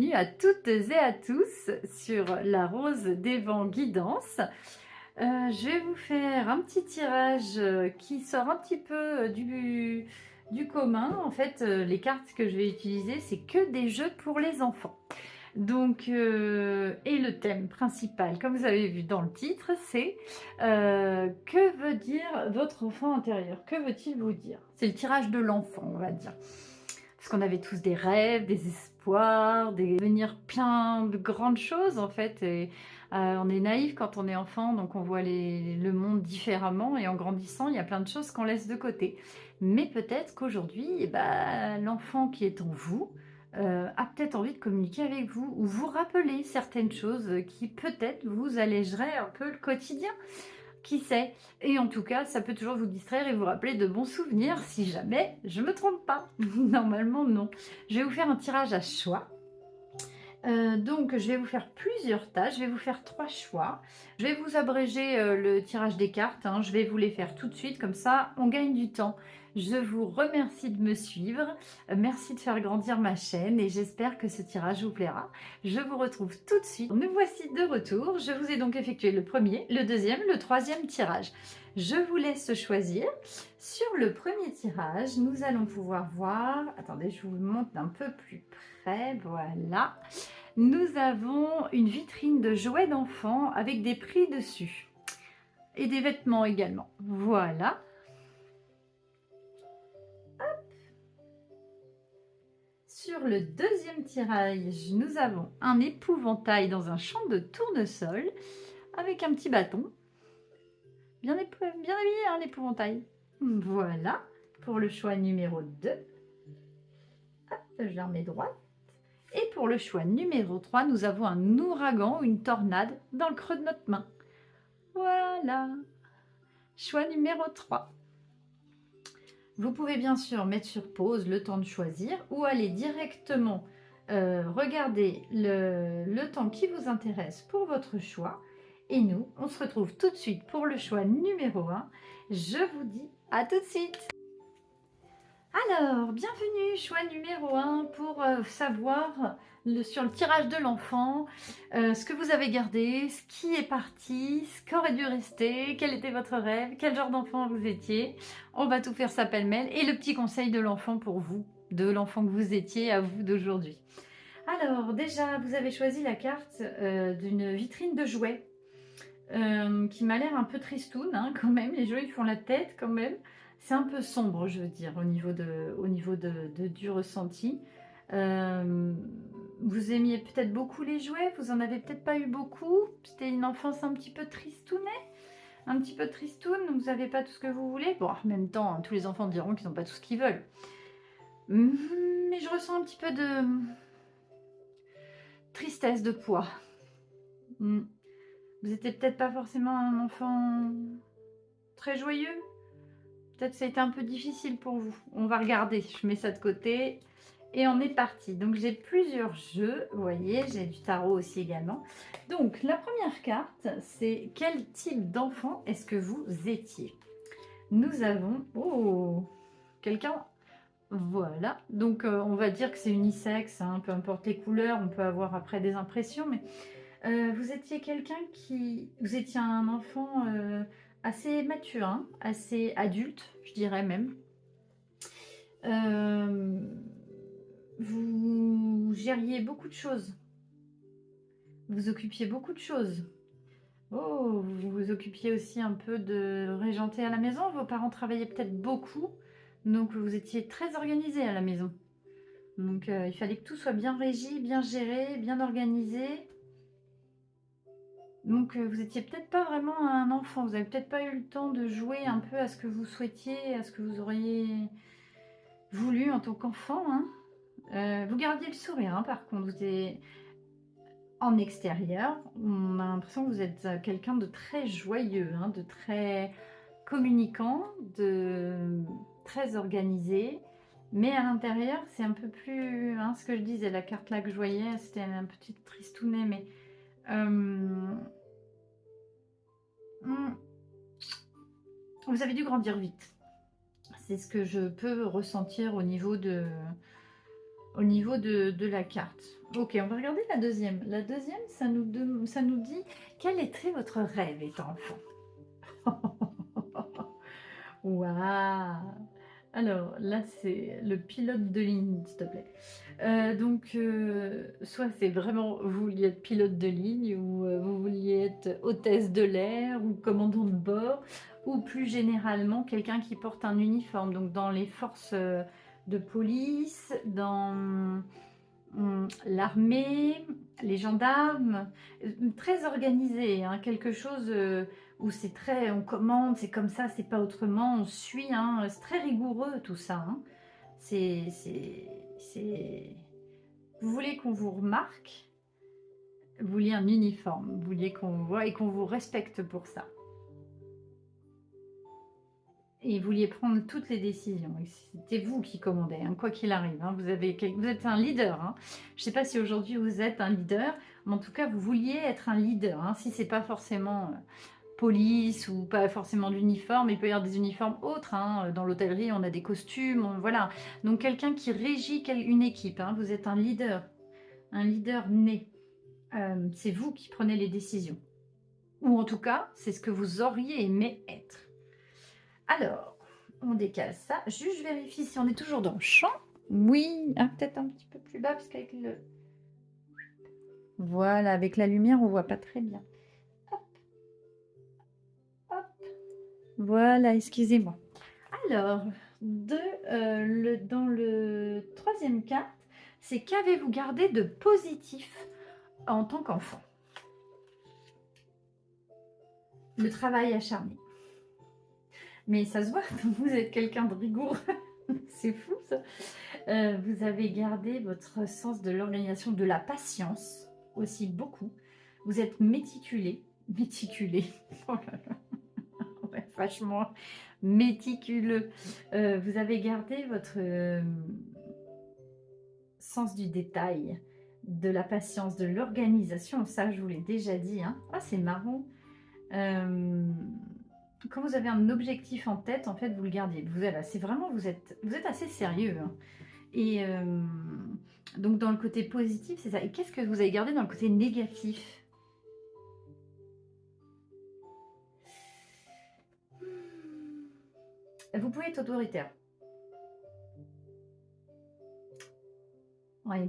bienvenue à toutes et à tous sur la Rose des Vents Guidance. Je vais vous faire un petit tirage qui sort un petit peu du commun. En fait, les cartes que je vais utiliser, c'est que des jeux pour les enfants. Donc, et le thème principal, comme vous avez vu dans le titre, c'est que veut dire votre enfant intérieur? Que veut-il vous dire? C'est le tirage de l'enfant, on va dire. Parce qu'on avait tous des rêves, des espoirs, des devenir plein de grandes choses en fait. Et, on est naïf quand on est enfant, donc on voit le monde différemment. Et en grandissant, il y a plein de choses qu'on laisse de côté. Mais peut-être qu'aujourd'hui, eh ben, l'enfant qui est en vous a peut-être envie de communiquer avec vous ou vous rappeler certaines choses qui peut-être vous allégeraient un peu le quotidien. Qui sait? Et en tout cas, ça peut toujours vous distraire et vous rappeler de bons souvenirs si jamais je me trompe pas. Normalement, non. Je vais vous faire un tirage à choix. Donc, je vais vous faire plusieurs tâches. Je vais vous faire 3 choix. Je vais vous abréger le tirage des cartes. Hein. Je vais vous les faire tout de suite. Comme ça, on gagne du temps. Je vous remercie de me suivre. Merci de faire grandir ma chaîne et j'espère que ce tirage vous plaira. Je vous retrouve tout de suite. Nous voici de retour. Je vous ai donc effectué le premier, le deuxième, le troisième tirage. Je vous laisse choisir. Sur le premier tirage, nous allons pouvoir voir... Attendez, je vous le montre d'un peu plus près. Voilà. Nous avons une vitrine de jouets d'enfants avec des prix dessus. Et des vêtements également. Voilà. Sur le deuxième tirage, nous avons un épouvantail dans un champ de tournesol avec un petit bâton. Bien habillé, hein, l'épouvantail. Voilà, pour le choix numéro 2. Hop, je la remets droite. Et pour le choix numéro 3, nous avons un ouragan ou une tornade dans le creux de notre main. Voilà. Choix numéro 3. Vous pouvez bien sûr mettre sur pause le temps de choisir ou aller directement regarder le temps qui vous intéresse pour votre choix. Et nous, on se retrouve tout de suite pour le choix numéro 1. Je vous dis à tout de suite. Alors, bienvenue, choix numéro 1 pour savoir sur le tirage de l'enfant, ce que vous avez gardé, ce qui est parti, ce qu'aurait dû rester, quel était votre rêve, quel genre d'enfant vous étiez. On va tout faire ça pêle-mêle et le petit conseil de l'enfant pour vous, de l'enfant que vous étiez à vous d'aujourd'hui. Alors, déjà, vous avez choisi la carte d'une vitrine de jouets qui m'a l'air un peu tristoune hein, quand même. Les jouets ils font la tête quand même. C'est un peu sombre, je veux dire, au niveau du ressenti. Vous aimiez peut-être beaucoup les jouets, vous en avez peut-être pas eu beaucoup. C'était une enfance un petit peu tristounée, un petit peu tristoune, vous n'avez pas tout ce que vous voulez. Bon, en même temps, tous les enfants diront qu'ils n'ont pas tout ce qu'ils veulent. Mais je ressens un petit peu de tristesse, de poids. Vous n'étiez peut-être pas forcément un enfant très joyeux. Peut-être que ça a été un peu difficile pour vous. On va regarder. Je mets ça de côté. Et on est parti. Donc, j'ai plusieurs jeux. Vous voyez, j'ai du tarot aussi également. Donc, la première carte, c'est quel type d'enfant est-ce que vous étiez? Nous avons... Oh, quelqu'un... Voilà. Donc, on va dire que c'est unisexe. Hein, peu importe les couleurs. On peut avoir après des impressions. Mais vous étiez quelqu'un qui... Vous étiez un enfant... assez mature, hein, assez adulte, je dirais même. Vous gériez beaucoup de choses. Vous occupiez beaucoup de choses. Oh, vous vous occupiez aussi un peu de régenter à la maison. Vos parents travaillaient peut-être beaucoup, donc vous étiez très organisé à la maison. Donc il fallait que tout soit bien régi, bien géré, bien organisé. Donc, vous étiez peut-être pas vraiment un enfant, vous avez peut-être pas eu le temps de jouer un peu à ce que vous souhaitiez, à ce que vous auriez voulu en tant qu'enfant. Hein. Vous gardiez le sourire, hein, par contre, vous étiez en extérieur. On a l'impression que vous êtes quelqu'un de très joyeux, hein, de très communicant, de très organisé. Mais à l'intérieur, c'est un peu plus... Hein, ce que je disais, la carte là que je voyais, c'était un petit tristounet, mais... Vous avez dû grandir vite. C'est ce que je peux ressentir au niveau de au niveau de la carte. Ok, on va regarder la deuxième. La deuxième, ça nous dit quel était votre rêve étant enfant. Waouh! Alors là, c'est le pilote de ligne, s'il te plaît. Soit c'est vraiment vous vouliez être pilote de ligne, ou vous vouliez être hôtesse de l'air, ou commandant de bord, ou plus généralement quelqu'un qui porte un uniforme, donc dans les forces de police, dans l'armée, les gendarmes, très organisé, hein, quelque chose où c'est très, on commande, c'est comme ça, c'est pas autrement, on suit, hein, c'est très rigoureux tout ça. Hein. C'est... Vous voulez qu'on vous remarque, vous vouliez un uniforme, vous vouliez qu'on vous voit et qu'on vous respecte pour ça. Et vous vouliez prendre toutes les décisions. C'était vous qui commandez, hein, quoi qu'il arrive. Hein. Vous êtes un leader. Hein. Je ne sais pas si aujourd'hui vous êtes un leader, mais en tout cas, vous vouliez être un leader. Hein. Si ce n'est pas forcément police ou pas forcément d'uniforme, il peut y avoir des uniformes autres. Hein. Dans l'hôtellerie, on a des costumes. Voilà. Donc, quelqu'un qui régit une équipe. Hein. Vous êtes un leader né. C'est vous qui prenez les décisions. Ou en tout cas, c'est ce que vous auriez aimé être. Alors, on décale ça. Juste, je vérifie si on est toujours dans le champ. Oui, peut-être un petit peu plus bas, parce qu'avec le... Voilà, avec la lumière, on voit pas très bien. Hop. Hop. Voilà, excusez-moi. Alors, dans le troisième carte, c'est qu'avez-vous gardé de positif en tant qu'enfant? Le travail acharné. Mais ça se voit, vous êtes quelqu'un de rigoureux. C'est fou ça. Vous avez gardé votre sens de l'organisation, de la patience aussi beaucoup. Vous êtes méticulé. Oh là là. Ouais, vachement méticuleux. Vous avez gardé votre sens du détail, de la patience, de l'organisation. Ça, je vous l'ai déjà dit. Hein. Ah, c'est marrant. Quand vous avez un objectif en tête, en fait, vous le gardez. C'est vraiment, vous êtes assez sérieux. Hein. Et donc, dans le côté positif, c'est ça. Et qu'est-ce que vous avez gardé dans le côté négatif? Vous pouvez être autoritaire. Ouais,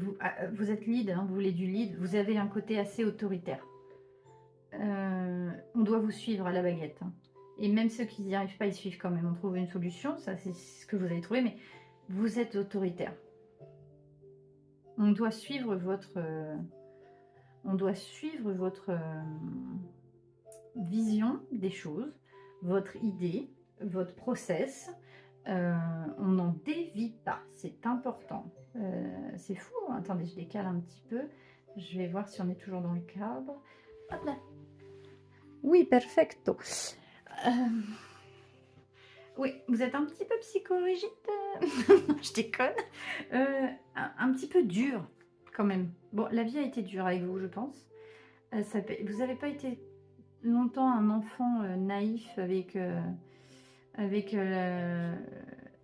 vous êtes lead, hein, vous voulez du lead. Vous avez un côté assez autoritaire. On doit vous suivre à la baguette. Hein. Et même ceux qui n'y arrivent pas, ils suivent quand même. On trouve une solution, ça c'est ce que vous avez trouvé, mais vous êtes autoritaire. On doit suivre votre vision des choses, votre idée, votre process. On n'en dévie pas, c'est important. C'est fou, hein. Attendez, je décale un petit peu. Je vais voir si on est toujours dans le cadre. Hop là. Oui, perfecto. Oui, vous êtes un petit peu psychorigide. Je déconne. Un petit peu dur, quand même. Bon, la vie a été dure avec vous, je pense. Vous n'avez pas été longtemps un enfant naïf avec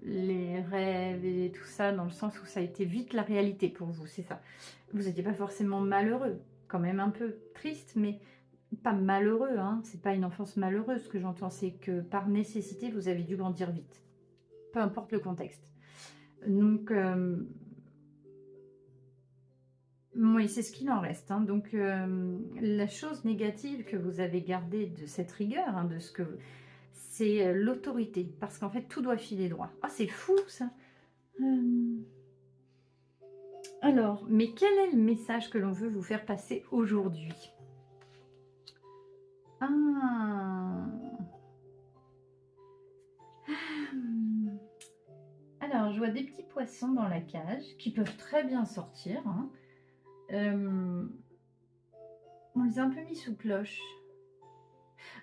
les rêves et tout ça, dans le sens où ça a été vite la réalité pour vous, c'est ça. Vous n'étiez pas forcément malheureux, quand même un peu triste, mais pas malheureux, hein. C'est pas une enfance malheureuse. Ce que j'entends, c'est que par nécessité, vous avez dû grandir vite, peu importe le contexte. Donc, oui, c'est ce qu'il en reste. Hein. Donc, la chose négative que vous avez gardée de cette rigueur, hein, de ce que c'est l'autorité, parce qu'en fait, tout doit filer droit. Ah, c'est fou, ça. Alors, mais quel est le message que l'on veut vous faire passer aujourd'hui? Alors, je vois des petits poissons dans la cage qui peuvent très bien sortir. Hein. On les a un peu mis sous cloche.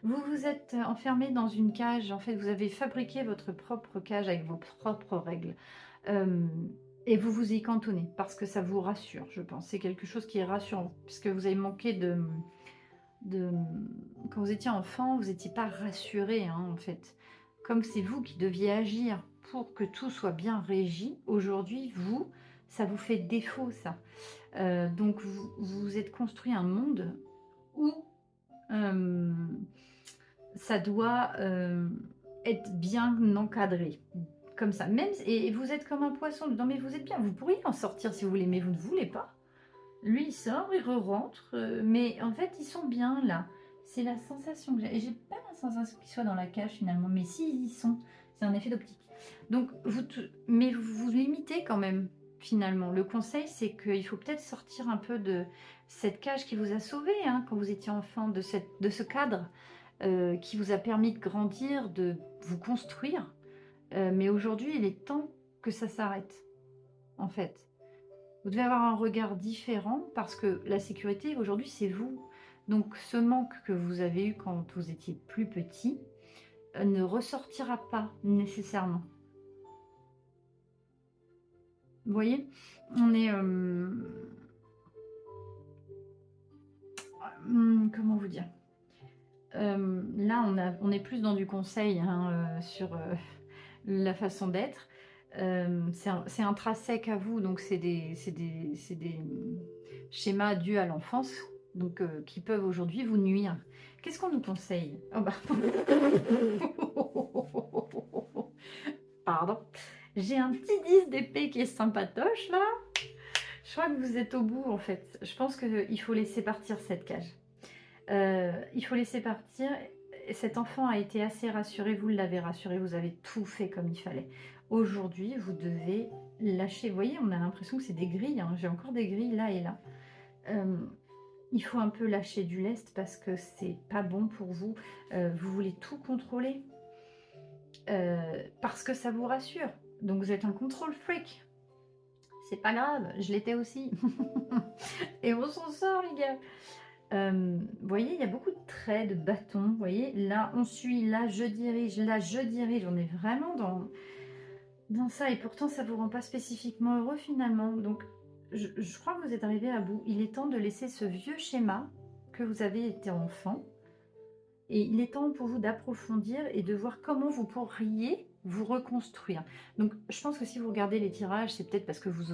Vous vous êtes enfermé dans une cage. En fait, vous avez fabriqué votre propre cage avec vos propres règles. Et vous vous y cantonnez parce que ça vous rassure, je pense. C'est quelque chose qui est rassurant. Puisque vous avez manqué de... Quand vous étiez enfant, vous n'étiez pas rassuré, hein, en fait. Comme c'est vous qui deviez agir pour que tout soit bien régi, aujourd'hui, vous, Ça vous fait défaut, ça. Donc, vous vous êtes construit un monde où ça doit être bien encadré. Comme ça. Même, et vous êtes comme un poisson dedans, mais vous êtes bien. Vous pourriez en sortir si vous voulez, mais vous ne voulez pas. Lui, il sort, il re-rentre, mais en fait, ils sont bien là. C'est la sensation que j'ai. Et j'ai pas la sensation qu'ils soient dans la cage finalement, mais si, ils y sont. C'est un effet d'optique. Donc, mais vous vous limitez quand même, finalement. Le conseil, c'est qu'il faut peut-être sortir un peu de cette cage qui vous a sauvé hein, quand vous étiez enfant, de ce cadre qui vous a permis de grandir, de vous construire. Mais aujourd'hui, il est temps que ça s'arrête, en fait. Vous devez avoir un regard différent parce que la sécurité, aujourd'hui, c'est vous. Donc, ce manque que vous avez eu quand vous étiez plus petit ne ressortira pas nécessairement. Vous voyez, on est... comment vous dire là, on est plus dans du conseil hein, sur la façon d'être. C'est intrinsèque à vous, donc c'est des schémas dus à l'enfance, donc qui peuvent aujourd'hui vous nuire. Qu'est-ce qu'on nous conseille? Oh bah. Pardon. J'ai un petit 10 d'épée qui est sympatoche là. Je crois que vous êtes au bout en fait. Je pense qu'il faut laisser partir cette cage. Il faut laisser partir. Cet enfant a été assez rassuré, vous l'avez rassuré, vous avez tout fait comme il fallait. Aujourd'hui, vous devez lâcher. Vous voyez, on a l'impression que c'est des grilles. Hein. J'ai encore des grilles là et là. Il faut un peu lâcher du lest parce que c'est pas bon pour vous. Vous voulez tout contrôler parce que ça vous rassure. Donc vous êtes un control freak. C'est pas grave, je l'étais aussi. Et on s'en sort, les gars. Vous voyez, il y a beaucoup de traits, de bâtons. Vous voyez, là, on suit, là, je dirige, là, je dirige. On est vraiment dans ça. Et pourtant, ça ne vous rend pas spécifiquement heureux, finalement. Donc, je crois que vous êtes arrivé à bout. Il est temps de laisser ce vieux schéma que vous avez été enfant. Et il est temps pour vous d'approfondir et de voir comment vous pourriez vous reconstruire. Donc, je pense que si vous regardez les tirages, c'est peut-être parce que vous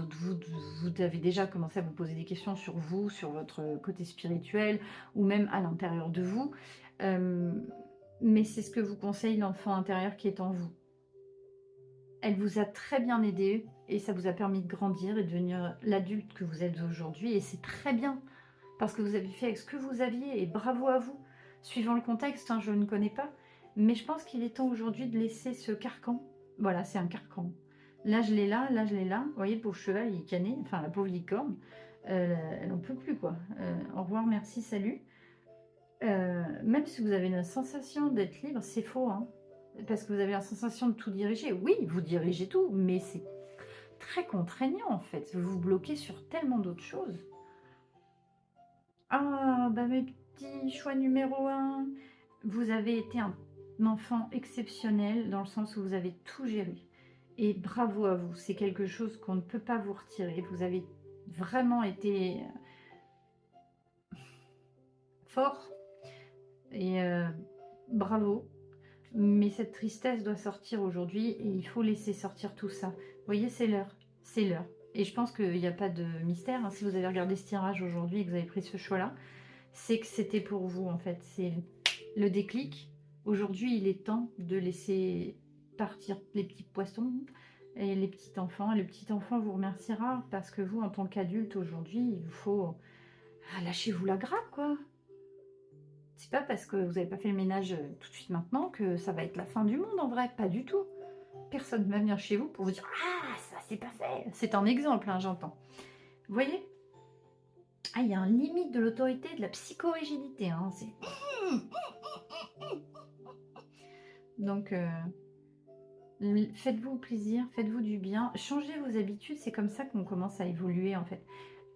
avez déjà commencé à vous poser des questions sur vous, sur votre côté spirituel, ou même à l'intérieur de vous. Mais c'est ce que vous conseille l'enfant intérieur qui est en vous. Elle vous a très bien aidé et ça vous a permis de grandir et de devenir l'adulte que vous êtes aujourd'hui. Et c'est très bien parce que vous avez fait avec ce que vous aviez et bravo à vous. Suivant le contexte, hein, je ne connais pas, mais je pense qu'il est temps aujourd'hui de laisser ce carcan. Voilà, c'est un carcan. Là, je l'ai là, là, je l'ai là. Vous voyez, le pauvre cheval, il est cané, enfin la pauvre licorne, elle n'en peut plus, quoi. Au revoir, merci, salut. Même si vous avez la sensation d'être libre, c'est faux, hein, parce que vous avez la sensation de tout diriger. Oui, vous dirigez tout, mais c'est très contraignant, en fait. Vous vous bloquez sur tellement d'autres choses. Ah, bah mes petits choix numéro 1, vous avez été un enfant exceptionnel dans le sens où vous avez tout géré. Et bravo à vous, c'est quelque chose qu'on ne peut pas vous retirer. Vous avez vraiment été fort et bravo. Mais cette tristesse doit sortir aujourd'hui et il faut laisser sortir tout ça. Vous voyez, c'est l'heure, c'est l'heure. Et je pense qu'il n'y a pas de mystère. Hein. Si vous avez regardé ce tirage aujourd'hui et que vous avez pris ce choix-là, c'est que c'était pour vous en fait. C'est le déclic. Aujourd'hui, il est temps de laisser partir les petits poissons et les petits enfants. Et le petit enfant vous remerciera parce que vous, en tant qu'adulte aujourd'hui, il vous faut... lâchez-vous la grappe, quoi. C'est pas parce que vous n'avez pas fait le ménage tout de suite maintenant que ça va être la fin du monde en vrai, pas du tout. Personne ne va venir chez vous pour vous dire « Ah, ça c'est pas fait !» C'est un exemple, hein, j'entends. Vous voyez? Ah, il y a un limite de l'autorité, de la psychorigidité. Hein, donc, faites-vous plaisir, faites-vous du bien. Changez vos habitudes, c'est comme ça qu'on commence à évoluer en fait.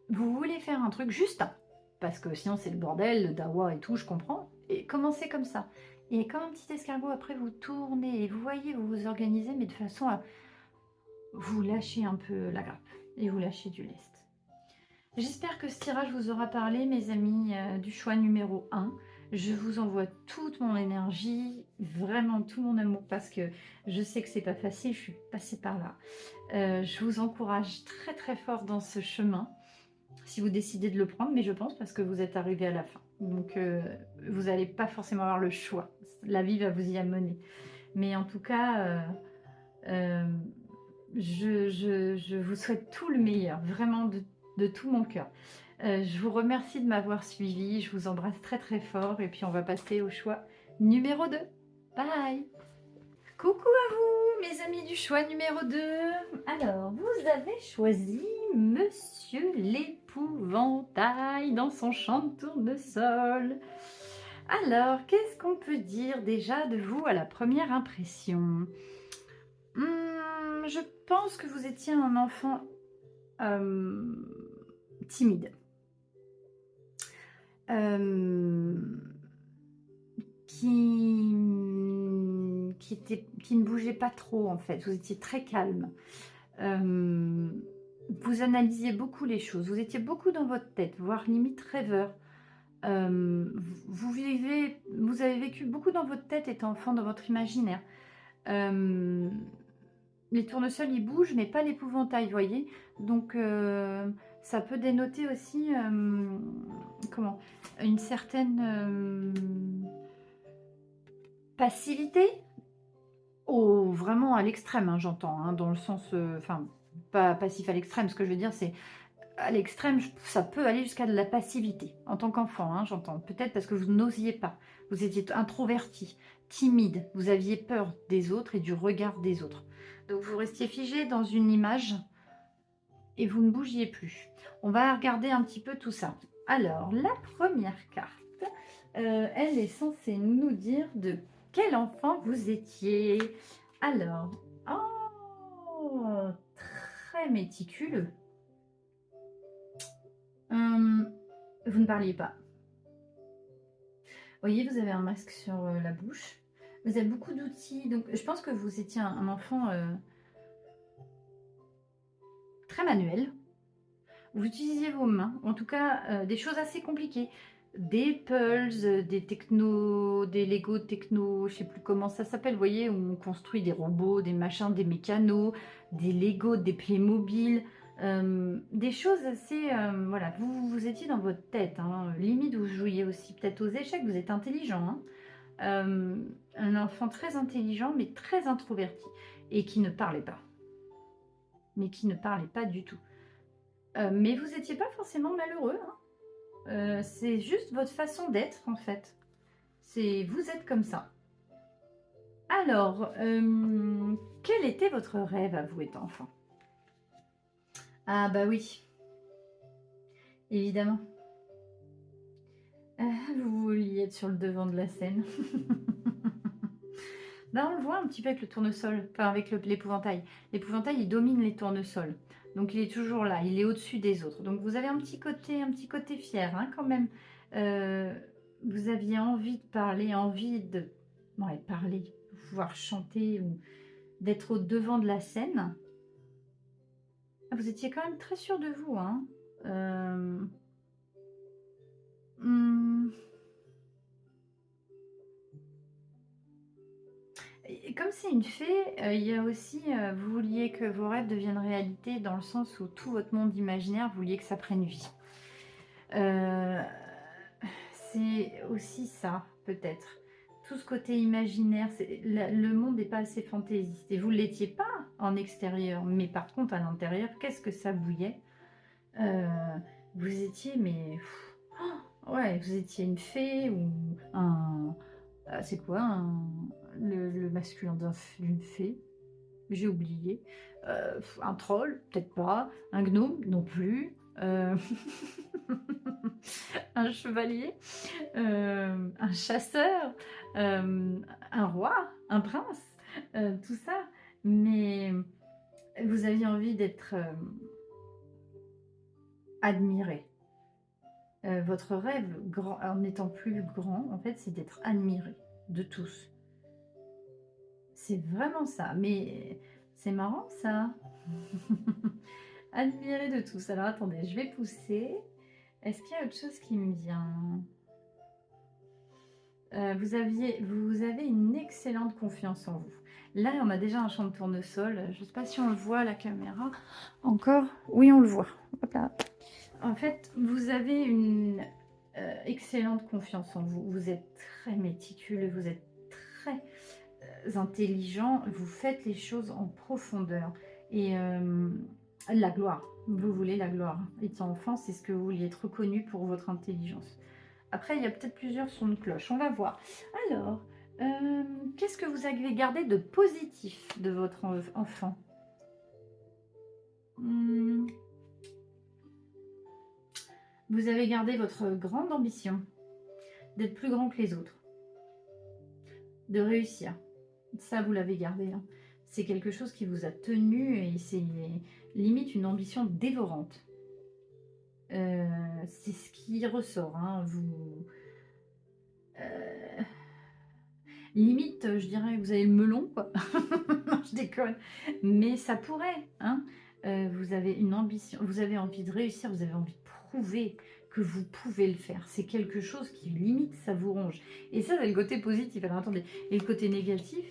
Vous voulez faire un truc juste, parce que sinon c'est le bordel, le dawa et tout, je comprends. Et commencez comme ça. Et comme un petit escargot, après vous tournez et vous voyez, vous vous organisez, mais de façon à vous lâcher un peu la grappe et vous lâcher du lest. J'espère que ce tirage vous aura parlé, mes amis, du choix numéro 1. Je vous envoie toute mon énergie, vraiment tout mon amour, parce que je sais que c'est pas facile, je suis passée par là. Je vous encourage très très fort dans ce chemin, si vous décidez de le prendre, mais je pense parce que vous êtes arrivé à la fin. Donc vous n'allez pas forcément avoir le choix. La vie va vous y amener. Mais en tout cas, euh, je vous souhaite tout le meilleur, vraiment de tout mon cœur. Je vous remercie de m'avoir suivi, je vous embrasse très très fort et puis on va passer au choix numéro 2. Bye! Coucou à vous, mes amis du choix numéro 2. Alors, vous avez choisi Monsieur l'Épouvantail dans son champ de tournesol. Alors, qu'est-ce qu'on peut dire déjà de vous à la première impression? Je pense que vous étiez un enfant timide. Qui ne bougeait pas trop en fait, vous étiez très calme. Vous analysiez beaucoup les choses, vous étiez beaucoup dans votre tête, voire limite rêveur. Vous avez vécu beaucoup dans votre tête étant enfant, dans votre imaginaire. Les tournesols ils bougent mais pas l'épouvantail, vous voyez, donc ça peut dénoter aussi comment, une certaine passivité, vraiment à l'extrême, hein, j'entends, hein, dans le sens, enfin, pas passif à l'extrême, ce que je veux dire, c'est à l'extrême, ça peut aller jusqu'à de la passivité, en tant qu'enfant, hein, j'entends. Peut-être parce que vous n'osiez pas, vous étiez introverti, timide, vous aviez peur des autres et du regard des autres. Donc vous restiez figé dans une image et vous ne bougiez plus. On va regarder un petit peu tout ça. Alors, la première carte, elle est censée nous dire de quel enfant vous étiez. Alors, oh, très méticuleux. Vous ne parliez pas. Vous voyez, vous avez un masque sur la bouche. Vous avez beaucoup d'outils. Donc, je pense que vous étiez un enfant très manuel. Vous utilisiez vos mains, en tout cas des choses assez compliquées. Des puzzles, des techno, des Lego techno, je sais plus comment ça s'appelle, vous voyez, où on construit des robots, des machins, des mécanos, des Lego, des Playmobil, des choses assez, voilà, vous étiez dans votre tête, hein, limite vous jouiez aussi peut-être aux échecs, vous êtes intelligent, hein, un enfant très intelligent mais très introverti et qui ne parlait pas, mais qui ne parlait pas du tout. Mais vous n'étiez pas forcément malheureux, hein. C'est juste votre façon d'être en fait. Vous êtes comme ça. Alors, quel était votre rêve à vous étant enfant? Ah bah oui, évidemment. Vous vouliez être sur le devant de la scène. Là, on le voit un petit peu avec le tournesol, enfin avec l'épouvantail. L'épouvantail, il domine les tournesols. Donc il est toujours là, il est au-dessus des autres. Donc vous avez un petit côté fier, hein, quand même. Vous aviez envie de parler, envie de parler, pouvoir chanter ou d'être au devant de la scène. Ah, vous étiez quand même très sûr de vous, hein. Hmm. Et comme c'est une fée, il y a aussi, vous vouliez que vos rêves deviennent réalité dans le sens où tout votre monde imaginaire, vous vouliez que ça prenne vie. C'est aussi ça, peut-être. Tout ce côté imaginaire, le monde n'est pas assez fantaisiste. Et vous ne l'étiez pas en extérieur, mais par contre à l'intérieur, qu'est-ce que ça bouillait. Vous étiez, mais... ouais, vous étiez une fée ou un... c'est quoi le masculin d'une fée? J'ai oublié. Un troll, peut-être pas. Un gnome, non plus. Un chevalier, un chasseur, un roi, un prince, tout ça. Mais vous aviez envie d'être admiré. Votre rêve, en étant plus grand, en fait, c'est d'être admiré de tous. C'est vraiment ça. Mais c'est marrant, ça. Admiré de tous. Alors, attendez, je vais pousser. Est-ce qu'il y a autre chose qui me vient? Vous avez une excellente confiance en vous. Là, on a déjà un champ de tournesol. Je ne sais pas si on le voit à la caméra. Encore? Oui, on le voit. Hop là. En fait, vous avez une excellente confiance en vous. Vous êtes très méticuleux, vous êtes très intelligent. Vous faites les choses en profondeur. Et la gloire. Vous voulez la gloire. Étant enfant, c'est ce que vous vouliez, être reconnu pour votre intelligence. Après, il y a peut-être plusieurs sons de cloche. On va voir. Alors, qu'est-ce que vous avez gardé de positif de votre enfant? Vous avez gardé votre grande ambition d'être plus grand que les autres, de réussir. Ça, vous l'avez gardé. Hein. C'est quelque chose qui vous a tenu et c'est limite une ambition dévorante. C'est ce qui ressort. Hein. Vous... limite, je dirais, vous avez le melon, quoi. Non, je déconne. Mais ça pourrait, hein. Vous avez une ambition, vous avez envie de réussir, vous avez envie de prouver que vous pouvez le faire. C'est quelque chose qui, limite, ça vous ronge. Et ça, c'est le côté positif. Alors, attendez. Et le côté négatif?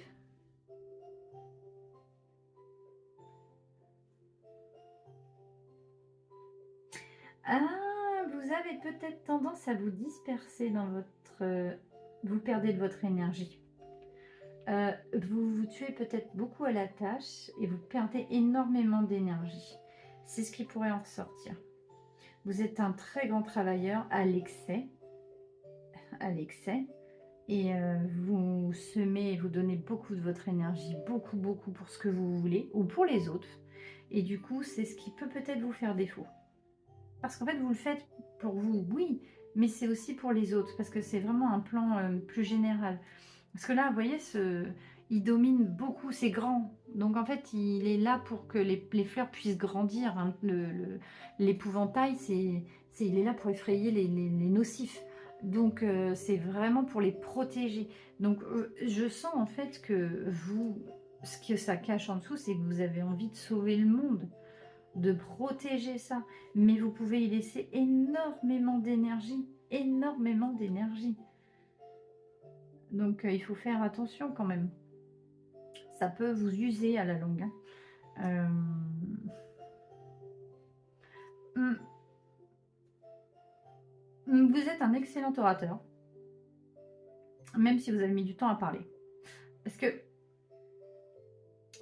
Ah, vous avez peut-être tendance à vous disperser dans votre... vous perdez de votre énergie. Vous vous tuez peut-être beaucoup à la tâche et vous perdez énormément d'énergie. C'est ce qui pourrait en ressortir. Vous êtes un très grand travailleur à l'excès, et vous semez, vous donnez beaucoup de votre énergie, beaucoup pour ce que vous voulez ou pour les autres. Et du coup, c'est ce qui peut peut-être vous faire défaut. Parce qu'en fait, vous le faites pour vous, oui, mais c'est aussi pour les autres, parce que c'est vraiment un plan plus général. Parce que là, vous voyez, il domine beaucoup, c'est grand. Donc en fait, il est là pour que les fleurs puissent grandir. Hein. L'épouvantail, il est là pour effrayer les nocifs. Donc c'est vraiment pour les protéger. Donc je sens en fait que vous, ce que ça cache en dessous, c'est que vous avez envie de sauver le monde, de protéger ça. Mais vous pouvez y laisser énormément d'énergie, énormément d'énergie. Donc il faut faire attention quand même. Ça peut vous user à la longue. Hein. Vous êtes un excellent orateur, même si vous avez mis du temps à parler. Parce que,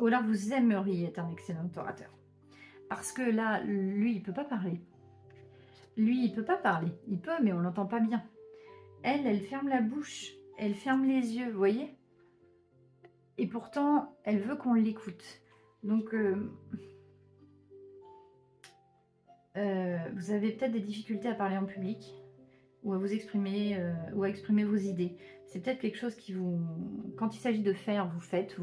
ou alors vous aimeriez être un excellent orateur. Parce que là, lui, il peut pas parler. Lui, il peut pas parler. Il peut, mais on l'entend pas bien. Elle ferme la bouche. Elle ferme les yeux, vous voyez? Et pourtant, elle veut qu'on l'écoute. Donc, vous avez peut-être des difficultés à parler en public ou à vous exprimer ou à exprimer vos idées. C'est peut-être quelque chose qui vous... Quand il s'agit de faire, vous faites,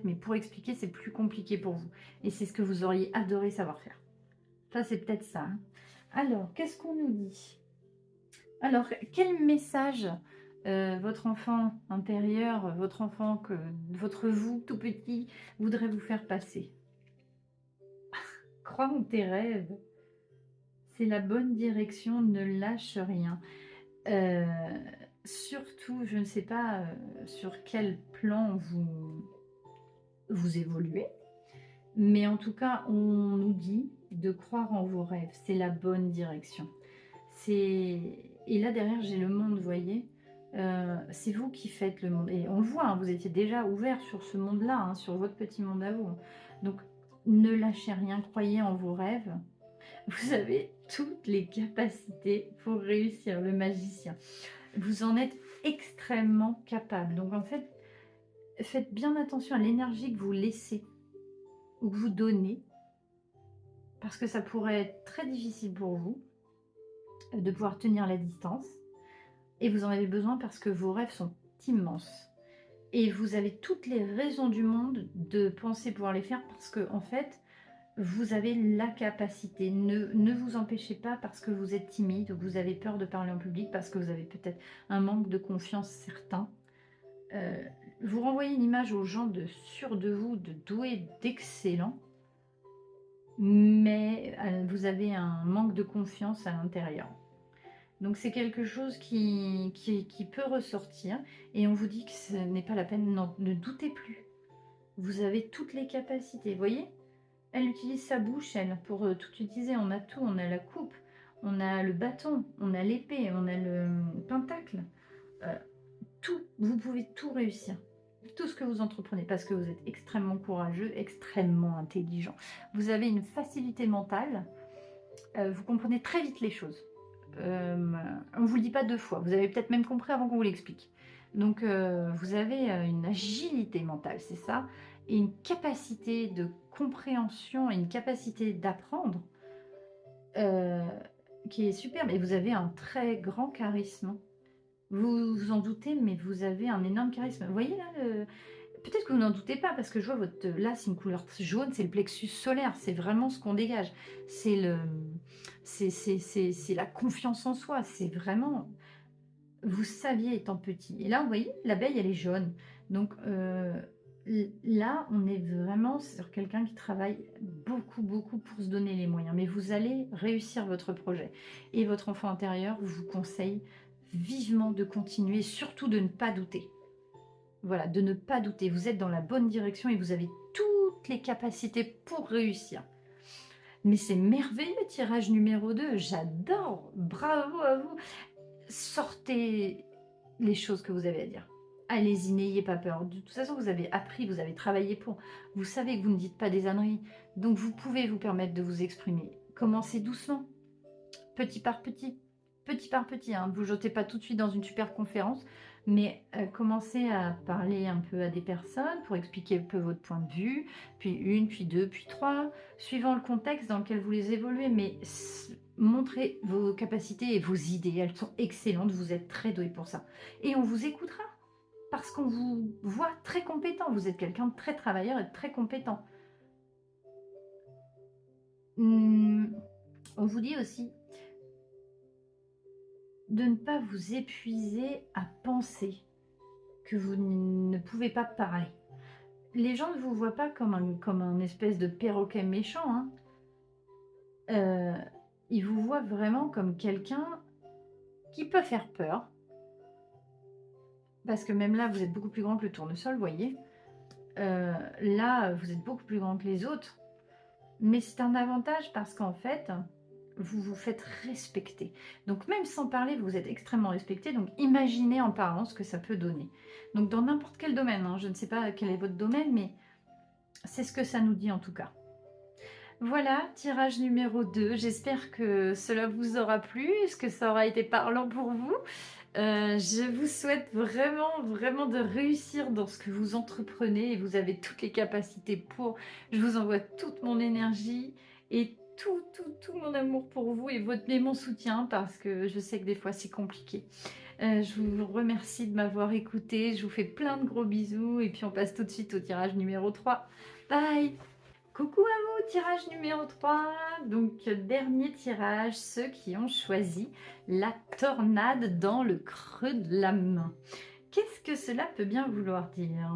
mais pour expliquer, c'est plus compliqué pour vous. Et c'est ce que vous auriez adoré savoir faire. Ça, c'est peut-être ça. Hein. Alors, qu'est-ce qu'on nous dit? Alors, quel message votre enfant intérieur, votre vous tout petit, voudrait vous faire passer? Crois en tes rêves. C'est la bonne direction, ne lâche rien. Surtout, je ne sais pas sur quel plan vous évoluez, mais en tout cas, on nous dit de croire en vos rêves. C'est la bonne direction. Et là, derrière, j'ai le monde, vous voyez. C'est vous qui faites le monde. Et on le voit, hein, vous étiez déjà ouvert sur ce monde-là, hein, sur votre petit monde à vous. Donc, ne lâchez rien, croyez en vos rêves. Vous avez toutes les capacités pour réussir, le magicien. Vous en êtes extrêmement capable. Donc en fait, faites bien attention à l'énergie que vous laissez ou que vous donnez, parce que ça pourrait être très difficile pour vous de pouvoir tenir la distance. Et vous en avez besoin parce que vos rêves sont immenses. Et vous avez toutes les raisons du monde de penser pouvoir les faire parce que en fait, vous avez la capacité. Ne vous empêchez pas parce que vous êtes timide ou que vous avez peur de parler en public, parce que vous avez peut-être un manque de confiance certain. Vous renvoyez une image aux gens de sûr de vous, de doué, d'excellent, mais vous avez un manque de confiance à l'intérieur. Donc c'est quelque chose qui peut ressortir. Et on vous dit que ce n'est pas la peine, non, ne doutez plus. Vous avez toutes les capacités. Vous voyez, elle utilise sa bouche, elle, pour tout utiliser. On a tout, on a la coupe, on a le bâton, on a l'épée, on a le pentacle. Tout, vous pouvez tout réussir. Tout ce que vous entreprenez, parce que vous êtes extrêmement courageux, extrêmement intelligent. Vous avez une facilité mentale. Vous comprenez très vite les choses. On ne vous le dit pas deux fois. Vous avez peut-être même compris avant qu'on vous l'explique. Donc, vous avez une agilité mentale, c'est ça, et une capacité de compréhension et une capacité d'apprendre qui est superbe. Et vous avez un très grand charisme. Vous vous en doutez, mais vous avez un énorme charisme. Vous voyez là, peut-être que vous n'en doutez pas, parce que je vois votre... Là, c'est une couleur jaune, c'est le plexus solaire, c'est vraiment ce qu'on dégage. C'est le... C'est la confiance en soi, c'est vraiment... Vous saviez étant petit. Et là, vous voyez, l'abeille, elle est jaune. Donc là, on est vraiment sur quelqu'un qui travaille beaucoup, beaucoup pour se donner les moyens. Mais vous allez réussir votre projet. Et votre enfant intérieur vous conseille vivement de continuer, surtout de ne pas douter. Voilà, de ne pas douter. Vous êtes dans la bonne direction et vous avez toutes les capacités pour réussir. Mais c'est merveilleux, tirage numéro 2. J'adore. Bravo à vous. Sortez les choses que vous avez à dire. Allez-y, n'ayez pas peur. De toute façon, vous avez appris, vous avez travaillé pour. Vous savez que vous ne dites pas des âneries. Donc, vous pouvez vous permettre de vous exprimer. Commencez doucement, petit par petit. Petit par petit. Hein. Ne vous jetez pas tout de suite dans une super conférence. Mais commencez à parler un peu à des personnes pour expliquer un peu votre point de vue. Puis une, puis deux, puis trois. Suivant le contexte dans lequel vous les évoluez. Mais montrez vos capacités et vos idées. Elles sont excellentes. Vous êtes très doué pour ça. Et on vous écoutera. Parce qu'on vous voit très compétent. Vous êtes quelqu'un de très travailleur et de très compétent. On vous dit aussi de ne pas vous épuiser à penser que vous ne pouvez pas parler. Les gens ne vous voient pas comme un espèce de perroquet méchant. Hein. Ils vous voient vraiment comme quelqu'un qui peut faire peur. Parce que même là, vous êtes beaucoup plus grand que le tournesol, vous voyez. Là, vous êtes beaucoup plus grand que les autres. Mais c'est un avantage parce qu'en fait, vous vous faites respecter. Donc même sans parler, vous êtes extrêmement respecté. Donc imaginez en parlant ce que ça peut donner. Donc dans n'importe quel domaine, hein, je ne sais pas quel est votre domaine, mais c'est ce que ça nous dit en tout cas. Voilà, tirage numéro 2. J'espère que cela vous aura plu. Est-ce que ça aura été parlant pour vous? Je vous souhaite vraiment, vraiment de réussir dans ce que vous entreprenez et vous avez toutes les capacités pour. Je vous envoie toute mon énergie et tout mon amour pour vous et mon soutien parce que je sais que des fois c'est compliqué. Je vous remercie de m'avoir écouté. Je vous fais plein de gros bisous et puis on passe tout de suite au tirage numéro 3. Bye! Coucou à vous, tirage numéro 3. Donc, dernier tirage, ceux qui ont choisi la tornade dans le creux de la main. Qu'est-ce que cela peut bien vouloir dire?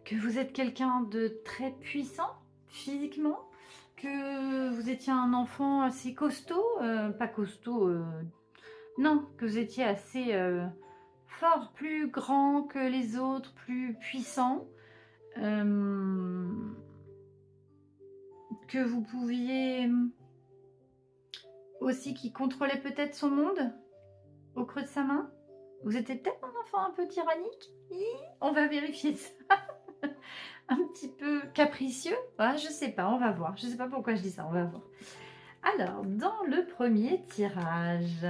Que vous êtes quelqu'un de très puissant physiquement? Que vous étiez un enfant assez costaud? Pas costaud, non, que vous étiez assez fort, plus grand que les autres, plus puissant. Que vous pouviez aussi, qui contrôlait peut-être son monde au creux de sa main. Vous étiez peut-être un enfant un peu tyrannique. On va vérifier ça. Un petit peu capricieux. Ah, je sais pas, on va voir. Je sais pas pourquoi je dis ça, on va voir. Alors, dans le premier tirage,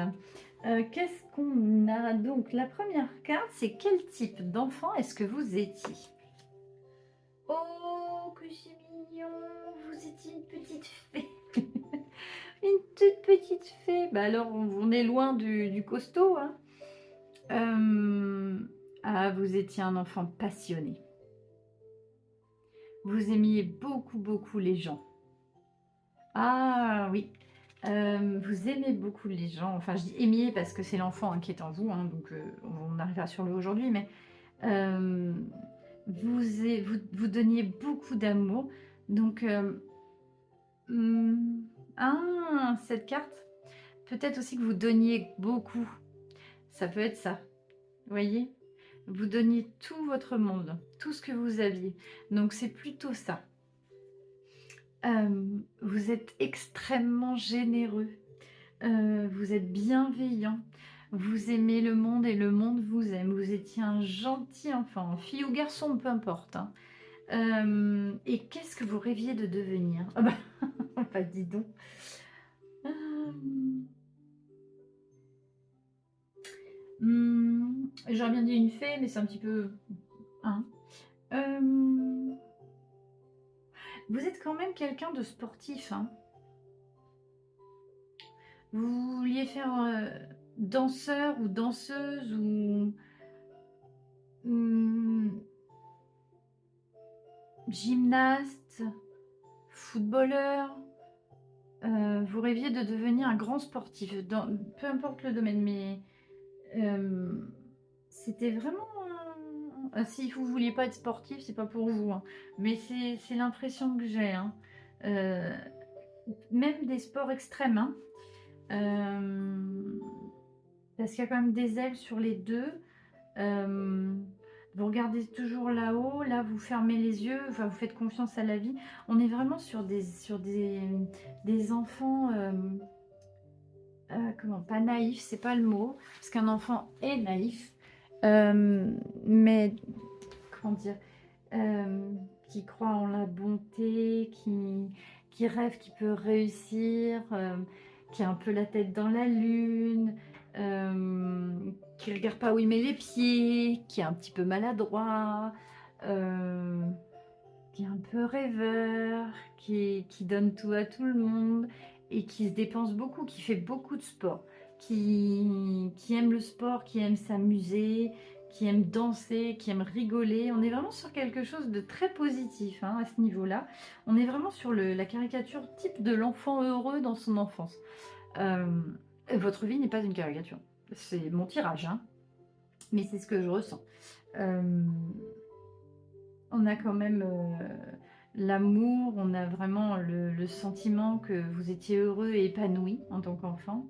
qu'est-ce qu'on a? Donc, la première carte, c'est quel type d'enfant est-ce que vous étiez? Oh, que c'est mignon! Vous étiez une petite fée. Une toute petite fée. Bah alors, on est loin du costaud. Hein. Ah, vous étiez un enfant passionné. Vous aimiez beaucoup, beaucoup les gens. Ah oui. Vous aimez beaucoup les gens. Enfin, je dis aimiez parce que c'est l'enfant hein, qui est en vous. Hein, donc, on arrivera sur le aujourd'hui. Mais vous donniez beaucoup d'amour. Donc, cette carte, peut-être aussi que vous donniez beaucoup. Ça peut être ça. Vous voyez? Vous donniez tout votre monde, tout ce que vous aviez. Donc c'est plutôt ça. Vous êtes extrêmement généreux. Vous êtes bienveillant. Vous aimez le monde et le monde vous aime. Vous étiez un gentil enfant, fille ou garçon, peu importe, hein. Et qu'est-ce que vous rêviez de devenir? Ah bah, bah dis donc. J'aurais bien dit une fée, mais c'est un petit peu... hein. Vous êtes quand même quelqu'un de sportif, hein. Vous vouliez faire danseur ou danseuse ou gymnaste, footballeur. Vous rêviez de devenir un grand sportif, peu importe le domaine, mais c'était vraiment... si vous vouliez pas être sportif, c'est pas pour vous, hein. Mais c'est l'impression que j'ai, hein. Même des sports extrêmes, hein. Parce qu'il y a quand même des ailes sur les deux. Vous regardez toujours là-haut, là vous fermez les yeux, enfin vous faites confiance à la vie. On est vraiment sur des enfants, comment, pas naïfs, c'est pas le mot, parce qu'un enfant est naïf, mais comment dire, qui croit en la bonté, qui rêve qu'il peut réussir, qui a un peu la tête dans la lune, qui regarde pas où il met les pieds, qui est un petit peu maladroit, qui est un peu rêveur, qui donne tout à tout le monde et qui se dépense beaucoup, qui fait beaucoup de sport, qui aime le sport, qui aime s'amuser, qui aime danser, qui aime rigoler. On est vraiment sur quelque chose de très positif, hein, à ce niveau-là. On est vraiment sur la caricature type de l'enfant heureux dans son enfance. Votre vie n'est pas une caricature. C'est mon tirage, hein, mais c'est ce que je ressens. On a quand même l'amour, on a vraiment le sentiment que vous étiez heureux et épanoui en tant qu'enfant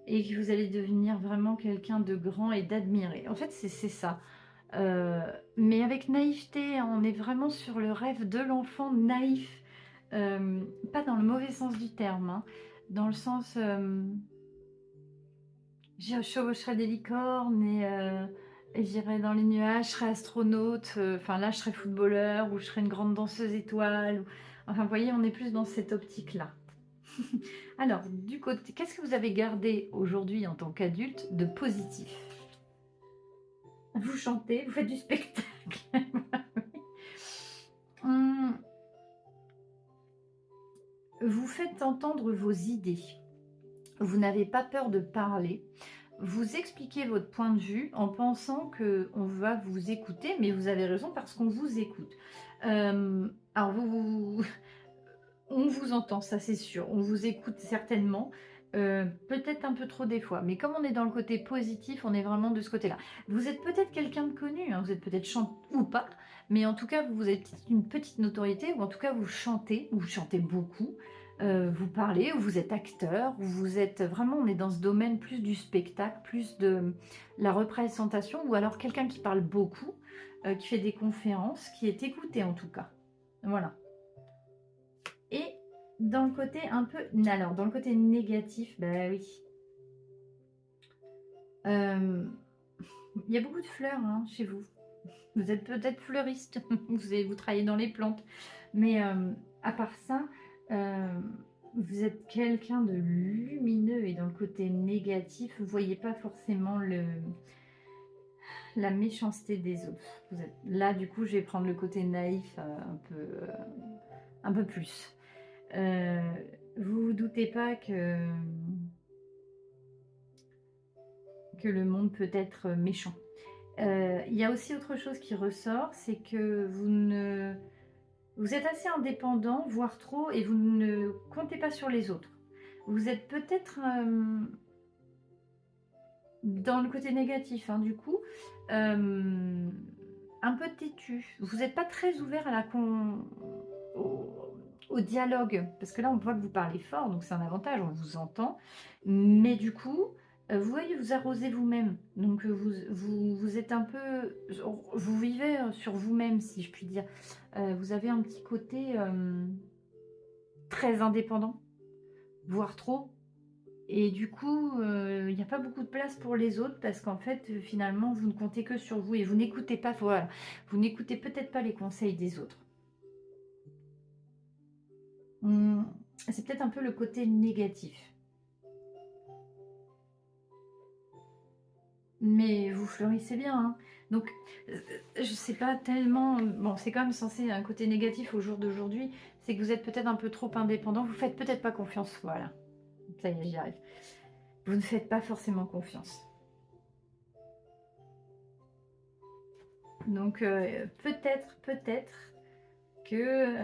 et que vous allez devenir vraiment quelqu'un de grand et d'admiré. En fait, c'est ça. Mais avec naïveté, on est vraiment sur le rêve de l'enfant naïf. Pas dans le mauvais sens du terme, hein, dans le sens... je chevaucherais des licornes et j'irais dans les nuages, je serais astronaute, enfin là je serais footballeur ou je serais une grande danseuse étoile. Enfin vous voyez, on est plus dans cette optique-là. Alors, du côté, qu'est-ce que vous avez gardé aujourd'hui en tant qu'adulte de positif? Vous chantez, vous faites du spectacle. Vous faites entendre vos idées. Vous n'avez pas peur de parler. Vous expliquez votre point de vue en pensant qu'on va vous écouter, mais vous avez raison parce qu'on vous écoute. Alors, on vous entend, ça c'est sûr. On vous écoute certainement. Peut-être un peu trop des fois, mais comme on est dans le côté positif, on est vraiment de ce côté-là. Vous êtes peut-être quelqu'un de connu, hein, vous êtes peut-être chanteur ou pas, mais en tout cas, vous avez une petite notoriété, ou en tout cas, vous chantez beaucoup, vous parlez, ou vous êtes acteur, ou vous êtes vraiment, on est dans ce domaine plus du spectacle, plus de la représentation, ou alors quelqu'un qui parle beaucoup, qui fait des conférences, qui est écouté en tout cas. Voilà. Et dans le côté un peu... Alors, dans le côté négatif, bah oui. Il y a beaucoup de fleurs, hein, chez vous. Vous êtes peut-être fleuriste, vous travaillez dans les plantes. Mais à part ça, vous êtes quelqu'un de lumineux et dans le côté négatif, vous ne voyez pas forcément la méchanceté des autres. Vous êtes... Là, du coup, je vais prendre le côté naïf un peu plus. Vous vous doutez pas que le monde peut être méchant. Il y a aussi autre chose qui ressort, c'est que vous êtes assez indépendant, voire trop, et vous ne comptez pas sur les autres. Vous êtes peut-être dans le côté négatif, hein, du coup, un peu têtu. Vous n'êtes pas très ouvert à au dialogue. Parce que là, on voit que vous parlez fort, donc c'est un avantage, on vous entend. Mais du coup, vous voyez, vous arrosez vous-même. Donc vous êtes un peu... Vous vivez sur vous-même, si je puis dire. Vous avez un petit côté très indépendant, voire trop. Et du coup, il n'y a pas beaucoup de place pour les autres parce qu'en fait, finalement, vous ne comptez que sur vous et vous n'écoutez pas, voilà, vous n'écoutez peut-être pas les conseils des autres. C'est peut-être un peu le côté négatif. Mais vous fleurissez bien, hein. Donc, je sais pas tellement... Bon, c'est quand même censé un côté négatif au jour d'aujourd'hui, c'est que vous êtes peut-être un peu trop indépendant, vous faites peut-être pas confiance, voilà. Ça y est, j'y arrive. Vous ne faites pas forcément confiance. Donc, peut-être que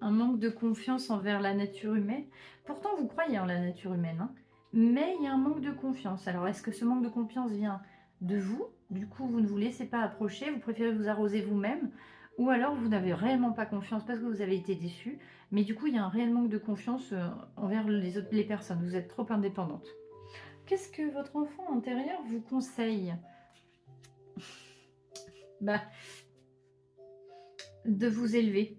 un manque de confiance envers la nature humaine. Pourtant, vous croyez en la nature humaine, hein, mais il y a un manque de confiance. Alors, est-ce que ce manque de confiance vient de vous? Du coup, vous ne vous laissez pas approcher, vous préférez vous arroser vous-même, ou alors vous n'avez réellement pas confiance parce que vous avez été déçu, mais du coup, il y a un réel manque de confiance envers les personnes. Vous êtes trop indépendante. Qu'est-ce que votre enfant intérieur vous conseille? Bah, de vous élever,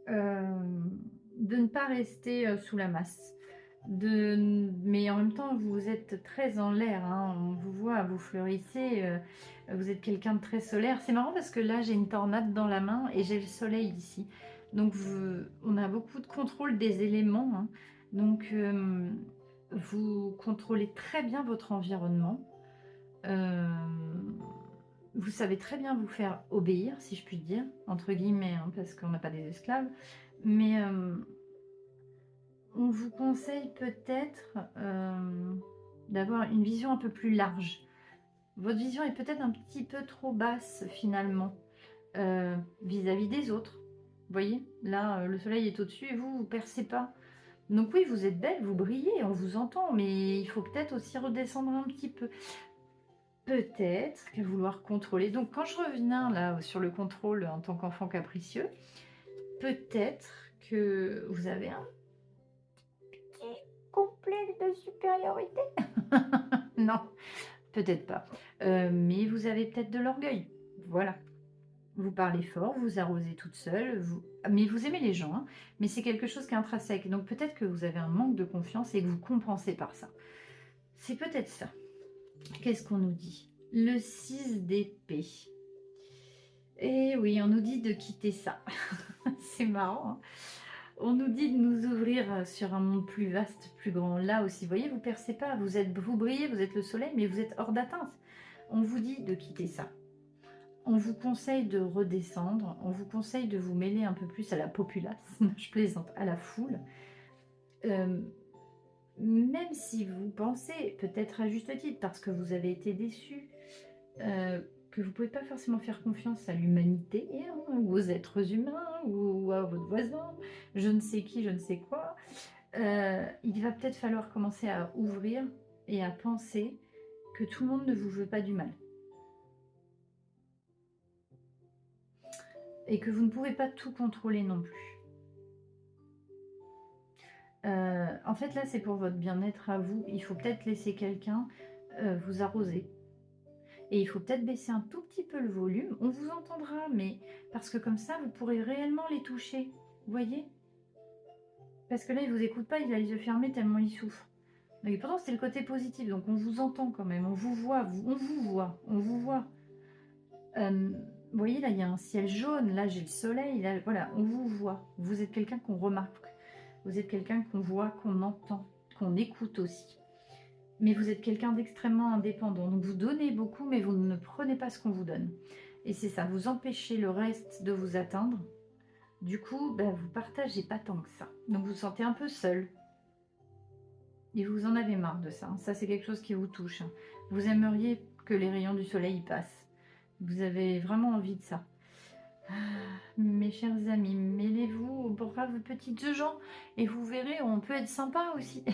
de ne pas rester sous la masse. Mais en même temps, vous êtes très en l'air, hein, on vous voit, vous fleurissez, vous êtes quelqu'un de très solaire. C'est marrant parce que là, j'ai une tornade dans la main et j'ai le soleil ici. Donc, on a beaucoup de contrôle des éléments, hein. Donc, vous contrôlez très bien votre environnement. Euh, vous savez très bien vous faire obéir, si je puis dire, entre guillemets, hein, parce qu'on n'a pas des esclaves. Mais on vous conseille peut-être d'avoir une vision un peu plus large. Votre vision est peut-être un petit peu trop basse finalement vis-à-vis des autres. Vous voyez, là, le soleil est au-dessus et vous ne percez pas. Donc oui, vous êtes belle, vous brillez, on vous entend, mais il faut peut-être aussi redescendre un petit peu. Peut-être qu'à vouloir contrôler. Donc quand je reviens là sur le contrôle en tant qu'enfant capricieux, peut-être que vous avez un petit complexe de supériorité. Non, peut-être pas. Mais vous avez peut-être de l'orgueil. Voilà. Vous parlez fort, vous arrosez toute seule, mais vous aimez les gens, hein, mais c'est quelque chose qui est intrinsèque. Donc peut-être que vous avez un manque de confiance et que vous compensez par ça. C'est peut-être ça. Qu'est-ce qu'on nous dit? Le 6 d'épée. Et oui, on nous dit de quitter ça. C'est marrant, hein. On nous dit de nous ouvrir sur un monde plus vaste, plus grand. Là aussi, vous voyez, vous ne percez pas, vous brillez, vous êtes le soleil, mais vous êtes hors d'atteinte. On vous dit de quitter ça. On vous conseille de redescendre, on vous conseille de vous mêler un peu plus à la populace, je plaisante, à la foule. Même si vous pensez, peut-être à juste titre, parce que vous avez été déçu, que vous ne pouvez pas forcément faire confiance à l'humanité, hein, ou aux êtres humains, ou à votre voisin, je ne sais qui, je ne sais quoi, il va peut-être falloir commencer à ouvrir et à penser que tout le monde ne vous veut pas du mal. Et que vous ne pouvez pas tout contrôler non plus. En fait, là, c'est pour votre bien-être à vous. Il faut peut-être laisser quelqu'un vous arroser. Et il faut peut-être baisser un tout petit peu le volume. On vous entendra, mais parce que comme ça, vous pourrez réellement les toucher. Vous voyez? Parce que là, il ne vous écoute pas, il a les yeux fermés tellement il souffre. Mais pourtant, c'est le côté positif. Donc, on vous entend quand même. On vous voit. On vous voit. On vous voit. Vous voyez, là, il y a un ciel jaune. Là, j'ai le soleil. Là, voilà, on vous voit. Vous êtes quelqu'un qu'on remarque. Vous êtes quelqu'un qu'on voit, qu'on entend, qu'on écoute aussi. Mais vous êtes quelqu'un d'extrêmement indépendant. Donc, vous donnez beaucoup, mais vous ne prenez pas ce qu'on vous donne. Et c'est ça, vous empêchez le reste de vous atteindre. Du coup, ben, vous partagez pas tant que ça. Donc, vous vous sentez un peu seul. Et vous en avez marre de ça. Ça, c'est quelque chose qui vous touche. Vous aimeriez que les rayons du soleil y passent. Vous avez vraiment envie de ça. Mes chers amis, mêlez-vous aux braves petites gens et vous verrez, on peut être sympa aussi.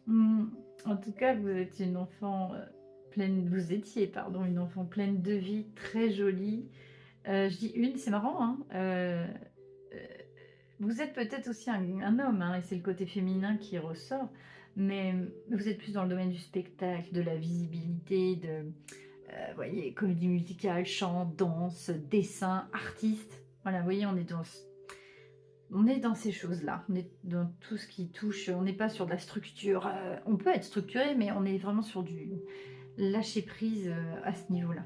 En tout cas, vous êtes une enfant pleine, vous étiez, pardon, une enfant pleine de vie, très jolie, Je dis une, c'est marrant, hein. Euh, Vous êtes peut-être aussi un homme, hein, et c'est le côté féminin qui ressort, mais vous êtes plus dans le domaine du spectacle, de la visibilité, voyez, comédie musicale, chant, danse, dessin, artiste. Voilà, vous voyez, on est dans ces choses-là. On est dans tout ce qui touche. On n'est pas sur de la structure. On peut être structuré, mais on est vraiment sur du lâcher prise à ce niveau-là.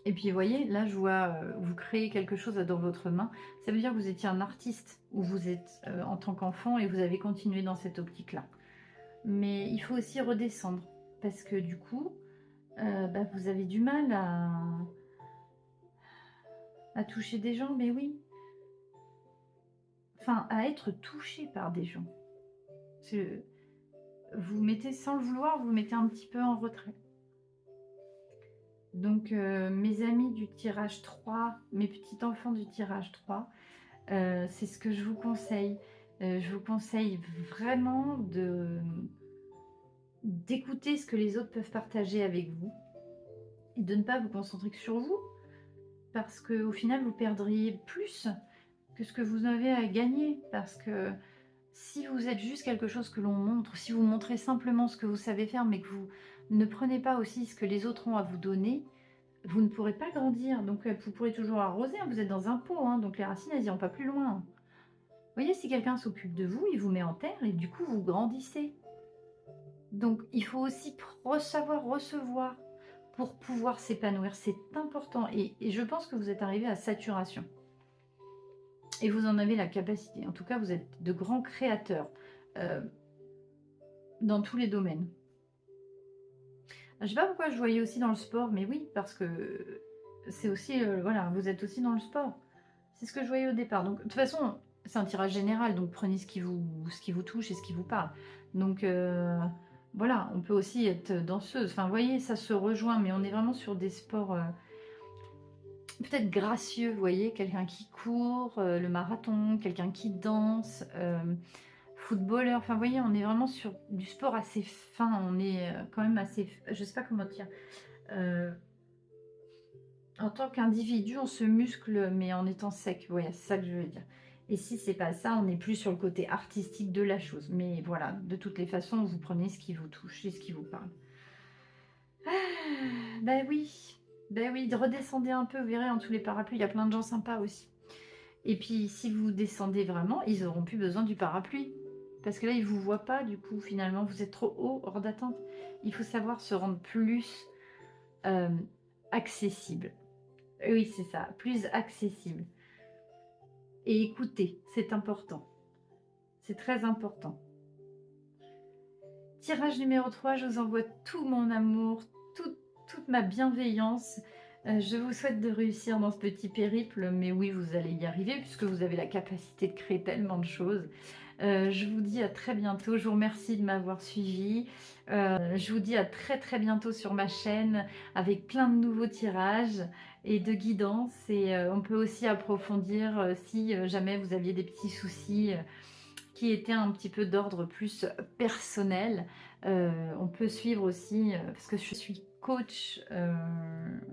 Et puis, vous voyez, là, je vois, vous créez quelque chose dans votre main. Ça veut dire que vous étiez un artiste, ou vous êtes en tant qu'enfant, et vous avez continué dans cette optique-là. Mais il faut aussi redescendre, parce que du coup, bah, vous avez du mal à toucher des gens, mais oui. Enfin, à être touché par des gens. Vous mettez, sans le vouloir, vous mettez un petit peu en retrait. Donc, mes amis du tirage 3, mes petits enfants du tirage 3, c'est ce que je vous conseille. Je vous conseille vraiment d'écouter ce que les autres peuvent partager avec vous et de ne pas vous concentrer que sur vous, parce qu'au final, vous perdriez plus que ce que vous avez à gagner, parce que si vous êtes juste quelque chose que l'on montre, si vous montrez simplement ce que vous savez faire, mais que vous ne prenez pas aussi ce que les autres ont à vous donner, vous ne pourrez pas grandir. Donc vous pourrez toujours arroser, hein, vous êtes dans un pot, hein, donc les racines, elles n'iront pas plus loin. Vous voyez, si quelqu'un s'occupe de vous, il vous met en terre et du coup, vous grandissez. Donc il faut aussi savoir recevoir pour pouvoir s'épanouir. C'est important. Et je pense que vous êtes arrivé à saturation. Et vous en avez la capacité. En tout cas, vous êtes de grands créateurs dans tous les domaines. Je sais pas pourquoi je voyais aussi dans le sport, mais oui, parce que c'est aussi, voilà, vous êtes aussi dans le sport. C'est ce que je voyais au départ. Donc, de toute façon, c'est un tirage général, donc prenez ce qui vous touche et ce qui vous parle. Donc, voilà, on peut aussi être danseuse. Enfin, vous voyez, ça se rejoint, mais on est vraiment sur des sports peut-être gracieux, vous voyez, quelqu'un qui court, le marathon, quelqu'un qui danse, footballeur, enfin vous voyez, on est vraiment sur du sport assez fin, on est quand même assez, je sais pas comment dire, en tant qu'individu on se muscle mais en étant sec, voilà, c'est ça que je veux dire. Et si c'est pas ça, on est plus sur le côté artistique de la chose, mais voilà, de toutes les façons, vous prenez ce qui vous touche et ce qui vous parle. Ah, ben oui, redescendez un peu, vous verrez, en tous les parapluies, il y a plein de gens sympas aussi. Et puis, si vous descendez vraiment, ils n'auront plus besoin du parapluie. Parce que là, ils ne vous voient pas, du coup, finalement, vous êtes trop haut, hors d'attente. Il faut savoir se rendre plus euh, accessible. Oui, c'est ça, plus accessible. Et écoutez, c'est important. C'est très important. Tirage numéro 3, je vous envoie tout mon amour, toute ma bienveillance. Je vous souhaite de réussir dans ce petit périple, mais oui, vous allez y arriver puisque vous avez la capacité de créer tellement de choses. Je vous dis à très bientôt. Je vous remercie de m'avoir suivi. Je vous dis à très très bientôt sur ma chaîne avec plein de nouveaux tirages et de guidance. Et on peut aussi approfondir si jamais vous aviez des petits soucis qui étaient un petit peu d'ordre plus personnel. On peut suivre aussi, parce que je suis coach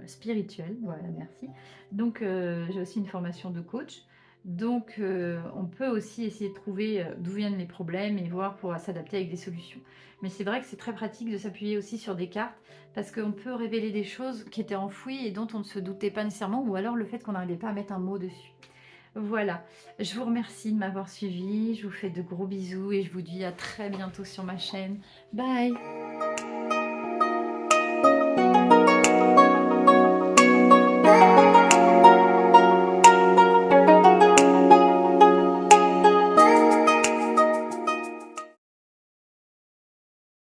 spirituel, voilà, merci. Donc j'ai aussi une formation de coach. Donc on peut aussi essayer de trouver d'où viennent les problèmes et voir pour s'adapter avec des solutions. Mais c'est vrai que c'est très pratique de s'appuyer aussi sur des cartes parce qu'on peut révéler des choses qui étaient enfouies et dont on ne se doutait pas nécessairement, ou alors le fait qu'on n'arrivait pas à mettre un mot dessus. Voilà, je vous remercie de m'avoir suivi, je vous fais de gros bisous et je vous dis à très bientôt sur ma chaîne. Bye!